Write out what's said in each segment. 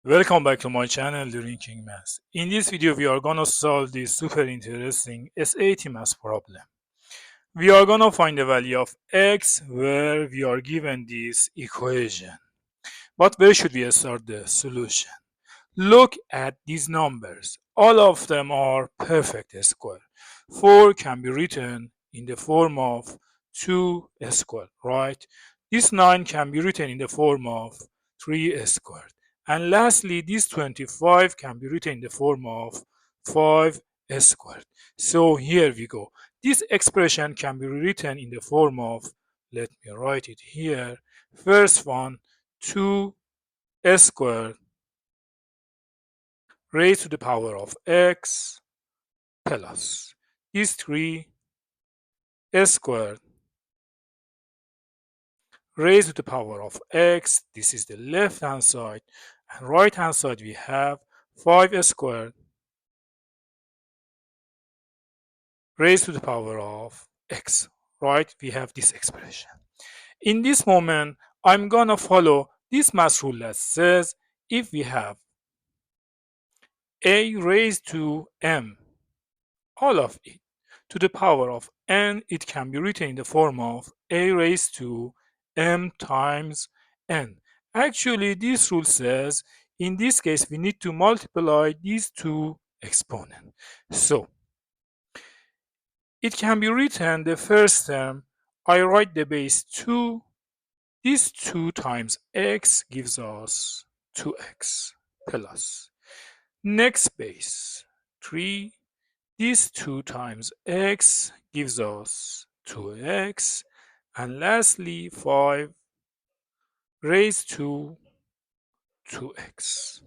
Welcome back to my channel Learning King Math. In this video we are gonna solve this super interesting SAT math problem. We are gonna find the value of x where we are given this equation. But where should we start the solution? Look at these numbers. All of them are perfect square. 4 can be written in the form of 2 squared, right? This 9 can be written in the form of 3 squared. And lastly, this 25 can be written in the form of 5 squared. So here we go. This expression can be written in the form of, let me write it here. First one, 2 squared raised to the power of x plus is 3 squared raised to the power of x. This is the left hand side, and right hand side we have 5 squared raised to the power of x. Right, we have this expression. In this moment I'm gonna follow this math rule that says if we have a raised to m, all of it to the power of n, it can be written in the form of a raised to m times n. Actually, this rule says in this case we need to multiply these two exponents. So it can be written the first term, I write the base 2. This 2 times x gives us 2x plus next base 3. This 2 times x gives us 2x, and lastly 5 raised to 2x.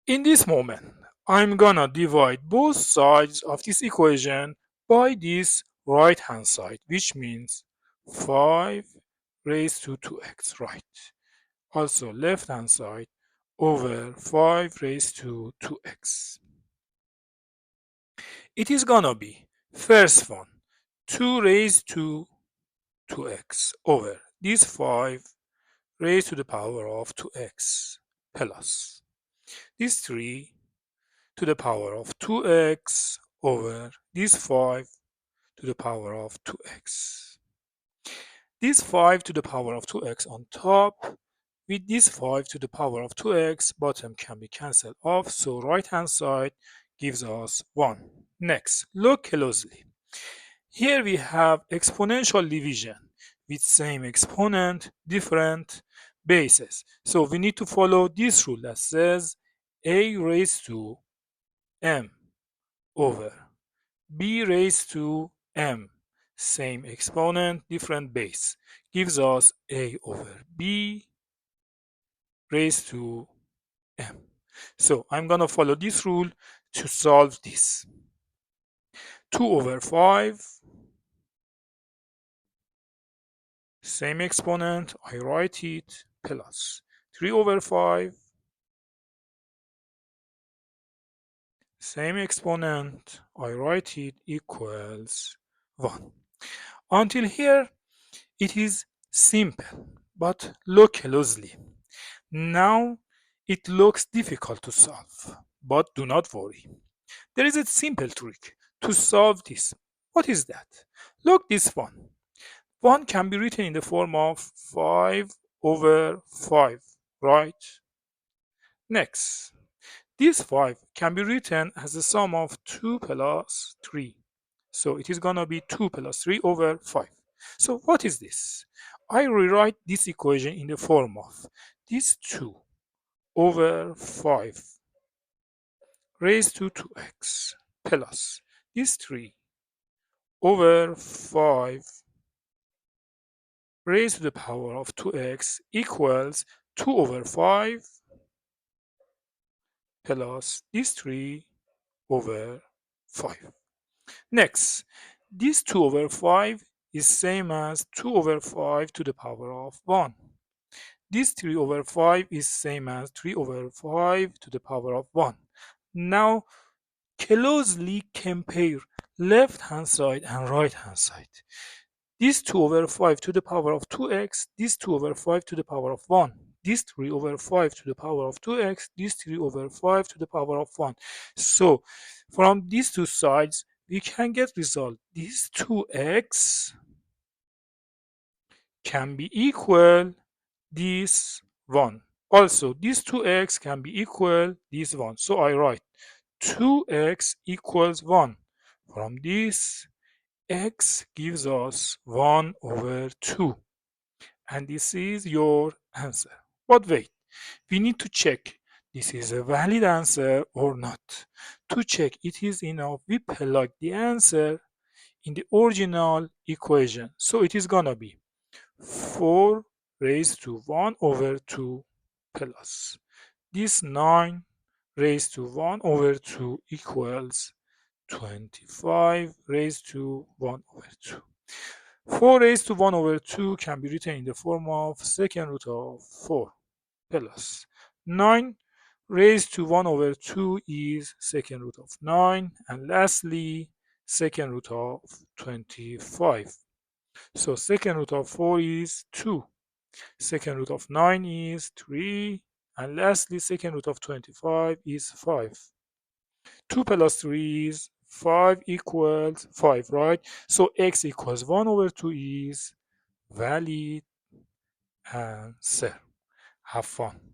In this moment, I'm gonna divide both sides of this equation by this right hand side, which means 5 raised to 2x, right? Also left hand side over 5 raised to 2x. It is gonna be first one 2 raised to 2x over this 5 raised to the power of 2x plus this 3 to the power of 2x over this 5 to the power of 2x. This 5 to the power of 2x on top with this 5 to the power of 2x, bottom can be cancelled off, so right hand side gives us 1. Next, look closely. Here we have exponential division with same exponent, different bases. So we need to follow this rule that says a raised to m over b raised to m, same exponent, different base, gives us a over b raised to m. So I'm gonna follow this rule to solve this. 2 over 5, same exponent, I write it, plus 3 over 5, same exponent, I write it, equals 1. Until here, it is simple, but look closely. Now, it looks difficult to solve, but do not worry. There is a simple trick to solve this. What is that? Look this one. 1 can be written in the form of 5 over 5, right? Next, this 5 can be written as the sum of 2 plus 3. So it is gonna be 2 plus 3 over 5. So what is this? I rewrite this equation in the form of this 2 over 5 raised to 2x plus this 3 over 5 raised to the power of 2x equals 2 over 5 plus this 3 over 5. Next, this 2 over 5 is same as 2 over 5 to the power of 1. This 3 over 5 is same as 3 over 5 to the power of 1. Now, closely compare left hand side and right hand side. This 2 over 5 to the power of 2x, this 2 over 5 to the power of 1. this 3 over 5 to the power of 2x, this 3 over 5 to the power of 1. So from these two sides, we can get result. This 2x can be equal this 1. Also, this 2x can be equal this 1. So I write 2x equals 1. From this, x gives us 1 over 2. And this is your answer. But wait, we need to check this is a valid answer or not. To check it is enough, we plug the answer in the original equation. So it is gonna be 4 raised to 1 over 2 plus this 9 raised to 1 over 2 equals 25 raised to 1 over 2. 4 raised to 1 over 2 can be written in the form of second root of 4 plus 9 raised to 1 over 2 is second root of 9, and lastly second root of 25. So second root of 4 is 2, second root of 9 is 3, and lastly second root of 25 is 5. 2 plus 3 is 5 equals 5, right? So x equals 1 over 2 is valid answer. Have fun.